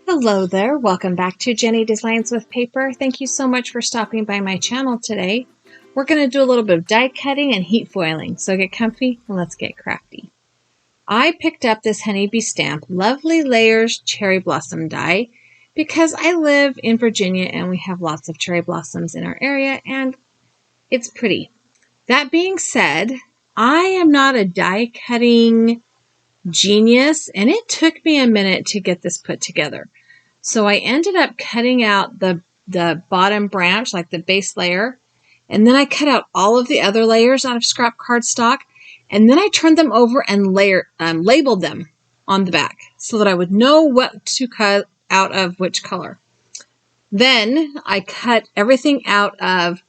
Hello there, welcome back to Jennie Designs with Paper. Thank you so much for stopping by my channel today. We're going to do a little bit of die cutting and heat foiling, so get comfy and let's get crafty. I picked up this Honeybee Stamp Lovely Layers Cherry Blossom die because I live in Virginia and we have lots of cherry blossoms in our area and it's pretty. That being said, I am not a die cutting genius and it took me a minute to get this put together. So I ended up cutting out the bottom branch, like the base layer, and then I cut out all of the other layers out of scrap cardstock, and then I turned them over and labeled them on the back so that I would know what to cut out of which color. Then I cut everything out of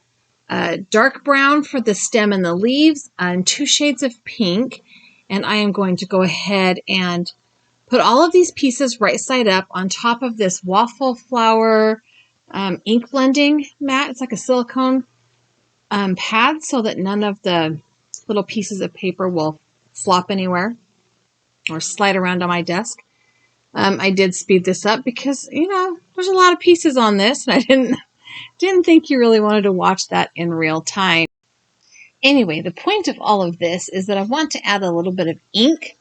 dark brown for the stem and the leaves and 2 shades of pink, and I am going to go ahead and put all of these pieces right side up on top of this waffle flower ink blending mat. It's like a silicone pad so that none of the little pieces of paper will flop anywhere or slide around on my desk. I did speed this up because, there's a lot of pieces on this and I didn't think you really wanted to watch that in real time. Anyway, the point of all of this is that I want to add a little bit of ink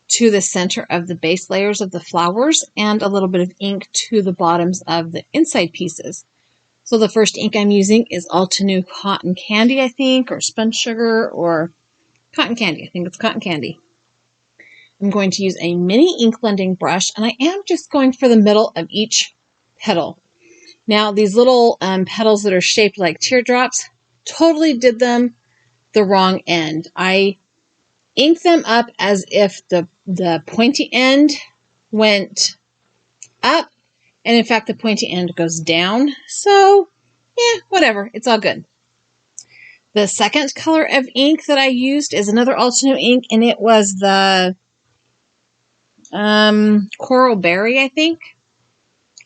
to the center of the base layers of the flowers and a little bit of ink to the bottoms of the inside pieces. So the first ink I'm using is Altenew Cotton Candy, I think, or Spun Sugar, or Cotton Candy. I think it's Cotton Candy. I'm going to use a mini ink blending brush, and I am just going for the middle of each petal. Now, these little petals that are shaped like teardrops, totally did them the wrong end. I ink them up as if the pointy end went up, and in fact the pointy end goes down. So, whatever, it's all good. The second color of ink that I used is another Altenew ink, and it was the Coral Berry, I think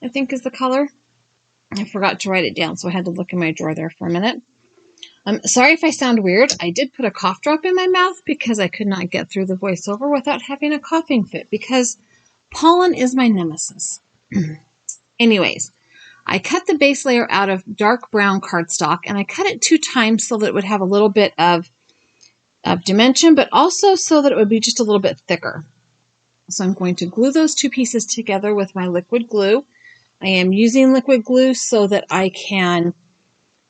is the color. I forgot to write it down, so I had to look in my drawer there for a minute. I'm sorry if I sound weird. I did put a cough drop in my mouth because I could not get through the voiceover without having a coughing fit because pollen is my nemesis. Anyways, I cut the base layer out of dark brown cardstock and I cut it 2 times so that it would have a little bit of dimension, but also so that it would be just a little bit thicker. So I'm going to glue those 2 pieces together with my liquid glue. I am using liquid glue so that I can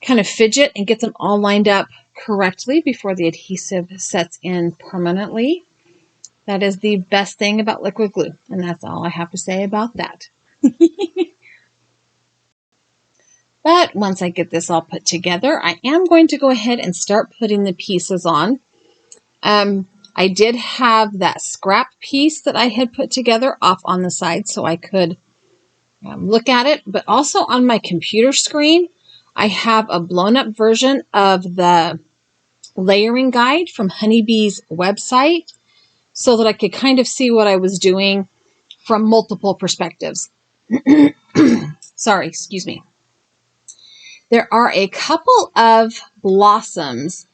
kind of fidget and get them all lined up correctly before the adhesive sets in permanently. That is the best thing about liquid glue, and that's all I have to say about that. But once I get this all put together, I am going to go ahead and start putting the pieces on. I did have that scrap piece that I had put together off on the side so I could look at it, but also on my computer screen, I have a blown up version of the layering guide from Honeybee's website so that I could kind of see what I was doing from multiple perspectives. Sorry, excuse me. There are a couple of blossoms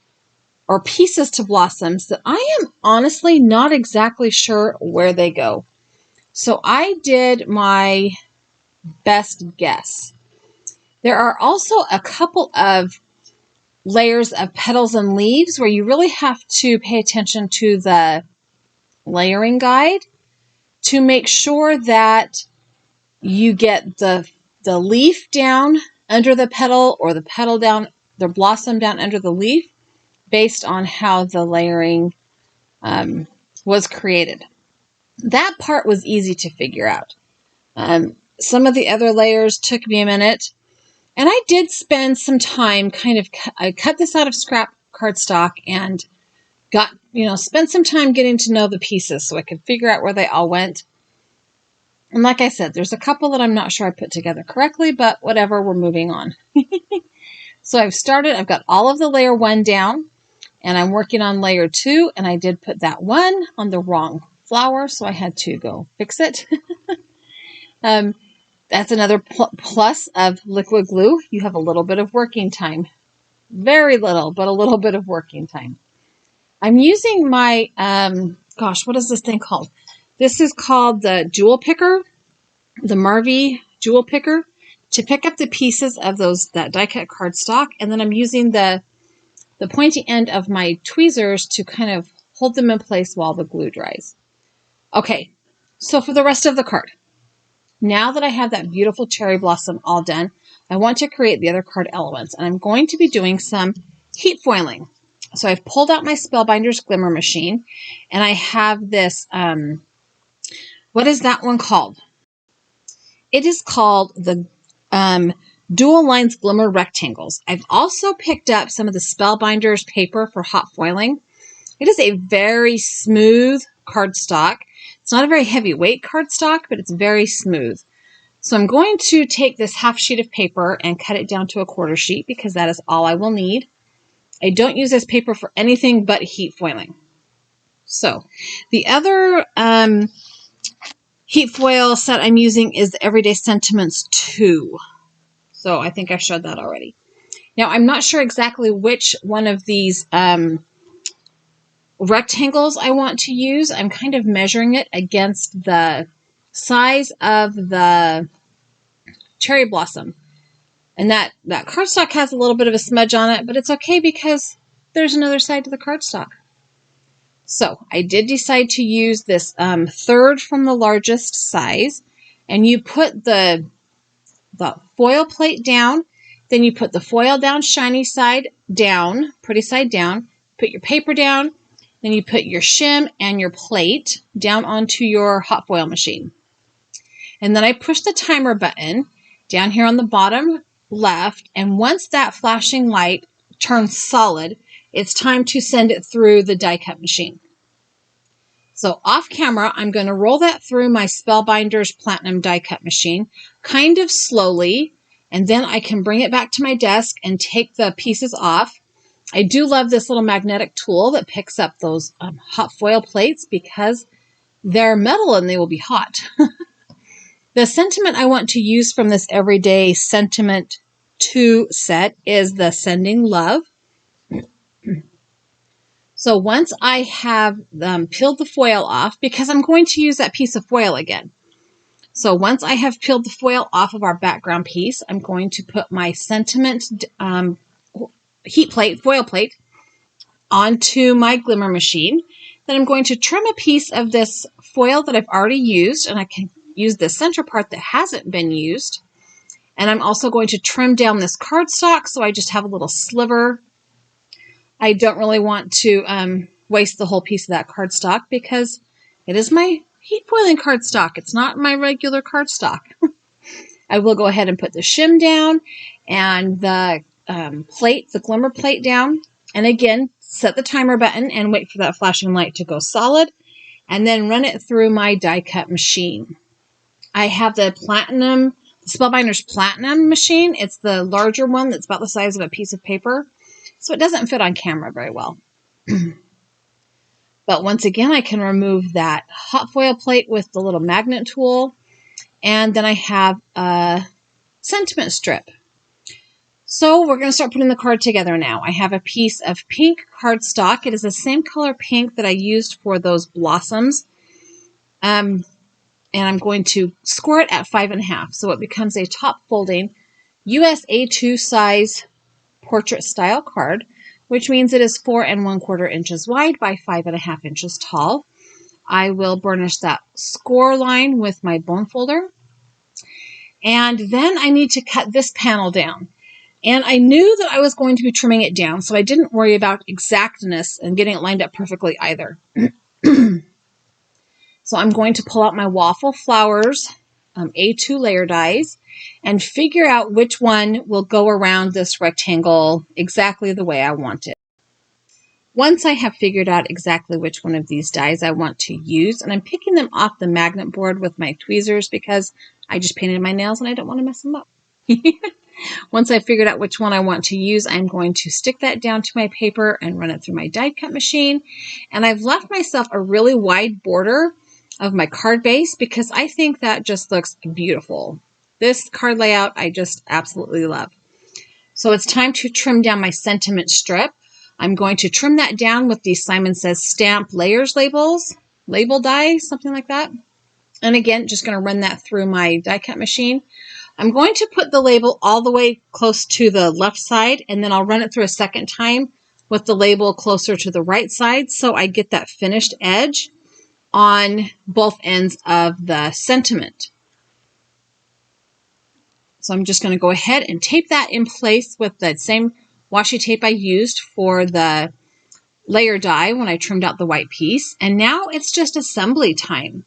or pieces to blossoms that I am honestly not exactly sure where they go. So I did my best guess. There are also a couple of layers of petals and leaves where you really have to pay attention to the layering guide to make sure that you get the leaf down under the petal or the petal down, the blossom down under the leaf based on how the layering was created. That part was easy to figure out. Some of the other layers took me a minute. And I did spend some time I cut this out of scrap cardstock and spent some time getting to know the pieces so I could figure out where they all went. And like I said, there's a couple that I'm not sure I put together correctly, but whatever, we're moving on. So I've got all of the layer 1 down and I'm working on layer 2 and I did put that one on the wrong flower, so I had to go fix it. That's another plus of liquid glue. You have a little bit of working time. Very little, but a little bit of working time. I'm using my, what is this thing called? This is called the Jewel Picker. the Marvy jewel picker to pick up the pieces of that die cut cardstock, and then I'm using the pointy end of my tweezers to kind of hold them in place while the glue dries. Okay, so for the rest of the card, now that I have that beautiful cherry blossom all done, I want to create the other card elements, and I'm going to be doing some heat foiling. So I've pulled out my Spellbinders Glimmer machine, and I have this, what is that one called? It is called the Dual Lines Glimmer Rectangles. I've also picked up some of the Spellbinders paper for hot foiling. It is a very smooth cardstock. It's not a very heavyweight cardstock, but it's very smooth. So I'm going to take this half sheet of paper and cut it down to a quarter sheet because that is all I will need. I don't use this paper for anything but heat foiling. So the other heat foil set I'm using is the Everyday Sentiments 2. So I think I showed that already. Now I'm not sure exactly which one of these rectangles I want to use. I'm kind of measuring it against the size of the cherry blossom. And that cardstock has a little bit of a smudge on it, but it's okay because there's another side to the cardstock. So I did decide to use this third from the largest size, and you put the foil plate down, then you put the foil down, shiny side down, pretty side down, put your paper down, then you put your shim and your plate down onto your hot foil machine. And then I push the timer button down here on the bottom left, and once that flashing light turns solid, it's time to send it through the die cut machine. So off camera, I'm going to roll that through my Spellbinders Platinum die cut machine, kind of slowly, and then I can bring it back to my desk and take the pieces off. I do love this little magnetic tool that picks up those hot foil plates because they're metal and they will be hot. The sentiment I want to use from this Everyday Sentiment 2 set is the Sending Love. So once I have peeled the foil off, because I'm going to use that piece of foil again. So once I have peeled the foil off of our background piece, I'm going to put my sentiment heat plate, foil plate, onto my glimmer machine. Then I'm going to trim a piece of this foil that I've already used, and I can use the center part that hasn't been used. And I'm also going to trim down this cardstock so I just have a little sliver. I don't really want to waste the whole piece of that cardstock because it is my heat foiling cardstock. It's not my regular cardstock. I will go ahead and put the shim down and the plate, the glimmer plate down. And again, set the timer button and wait for that flashing light to go solid. And then run it through my die cut machine. I have the Spellbinders Platinum machine. It's the larger one that's about the size of a piece of paper. So it doesn't fit on camera very well. But once again, I can remove that hot foil plate with the little magnet tool. And then I have a sentiment strip. So we're going to start putting the card together now. I have a piece of pink cardstock. It is the same color pink that I used for those blossoms. And I'm going to score it at 5.5. So it becomes a top folding US A2 size portrait style card, which means it is 4 1/4 inches wide by 5.5 inches tall. I will burnish that score line with my bone folder. And then I need to cut this panel down. And I knew that I was going to be trimming it down, so I didn't worry about exactness and getting it lined up perfectly either. So I'm going to pull out my Waffle Flowers A2 layer dies and figure out which one will go around this rectangle exactly the way I want it. Once I have figured out exactly which one of these dies I want to use, and I'm picking them off the magnet board with my tweezers because I just painted my nails and I don't want to mess them up. Once I've figured out which one I want to use, I'm going to stick that down to my paper and run it through my die cut machine. And I've left myself a really wide border of my card base because I think that just looks beautiful. This card layout I just absolutely love. So it's time to trim down my sentiment strip. I'm going to trim that down with the Simon Says Stamp Layers labels, label die, something like that. And again, just going to run that through my die cut machine. I'm going to put the label all the way close to the left side, and then I'll run it through a second time with the label closer to the right side so I get that finished edge on both ends of the sentiment. So I'm just going to go ahead and tape that in place with that same washi tape I used for the layer die when I trimmed out the white piece. And now it's just assembly time.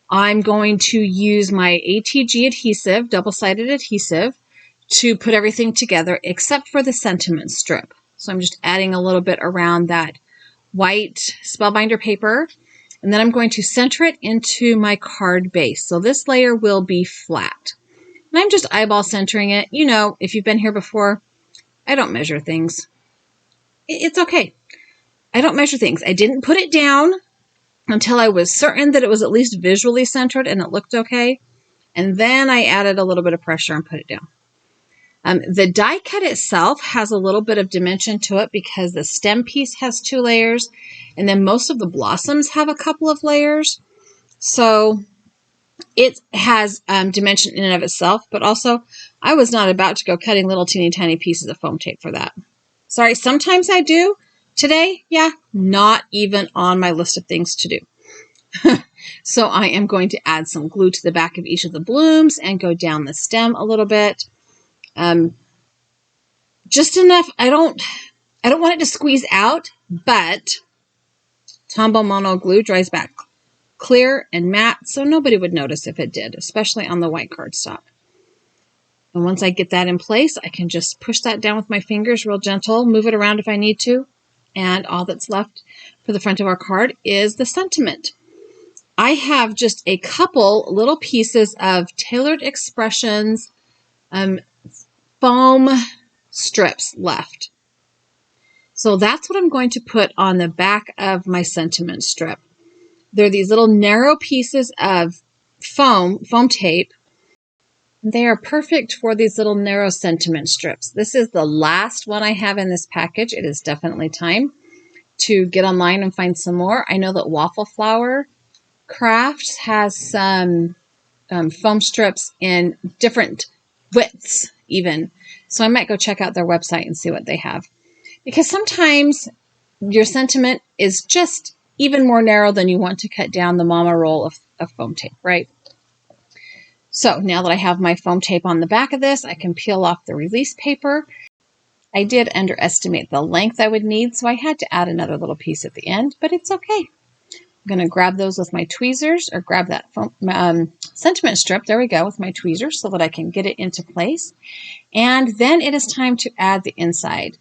I'm going to use my ATG adhesive, double-sided adhesive, to put everything together except for the sentiment strip. So I'm just adding a little bit around that white spellbinder paper, and then I'm going to center it into my card base. So this layer will be flat. And I'm just eyeball centering it. You know, if you've been here before, I don't measure things. It's okay. I don't measure things. I didn't put it down until I was certain that it was at least visually centered and it looked okay. And then I added a little bit of pressure and put it down. The die cut itself has a little bit of dimension to it because the stem piece has 2 layers, and then most of the blossoms have a couple of layers. So it has dimension in and of itself, but also I was not about to go cutting little teeny tiny pieces of foam tape for that. Sorry, sometimes I do. Today, yeah, not even on my list of things to do. So I am going to add some glue to the back of each of the blooms and go down the stem a little bit. Just enough. I don't want it to squeeze out, but Tombow Mono glue dries back clear and matte, so nobody would notice if it did, especially on the white cardstock. And once I get that in place, I can just push that down with my fingers real gentle, move it around if I need to, and all that's left for the front of our card is the sentiment. I have just a couple little pieces of Tailored Expressions foam strips left. So that's what I'm going to put on the back of my sentiment strip. They're these little narrow pieces of foam tape. They are perfect for these little narrow sentiment strips. This is the last one I have in this package. It is definitely time to get online and find some more. I know that Waffle Flower Crafts has some foam strips in different widths even. So I might go check out their website and see what they have. Because sometimes your sentiment is just even more narrow than you want to cut down the mama roll of foam tape, right? So now that I have my foam tape on the back of this, I can peel off the release paper. I did underestimate the length I would need, so I had to add another little piece at the end, but it's okay. I'm going to grab those with my tweezers, or grab that foam, sentiment strip, there we go, with my tweezers so that I can get it into place. And then it is time to add the inside.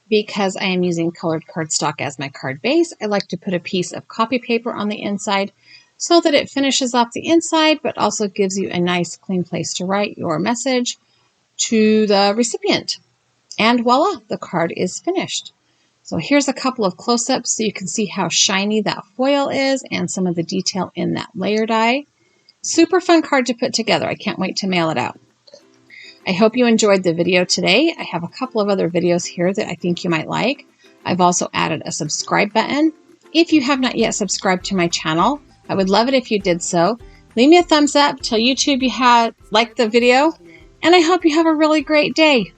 Because I am using colored cardstock as my card base, I like to put a piece of copy paper on the inside so that it finishes off the inside, but also gives you a nice clean place to write your message to the recipient. And voila, the card is finished. So here's a couple of close-ups so you can see how shiny that foil is and some of the detail in that layer die. Super fun card to put together. I can't wait to mail it out. I hope you enjoyed the video today. I have a couple of other videos here that I think you might like. I've also added a subscribe button. If you have not yet subscribed to my channel, I would love it if you did so. Leave me a thumbs up, tell YouTube you liked the video, and I hope you have a really great day.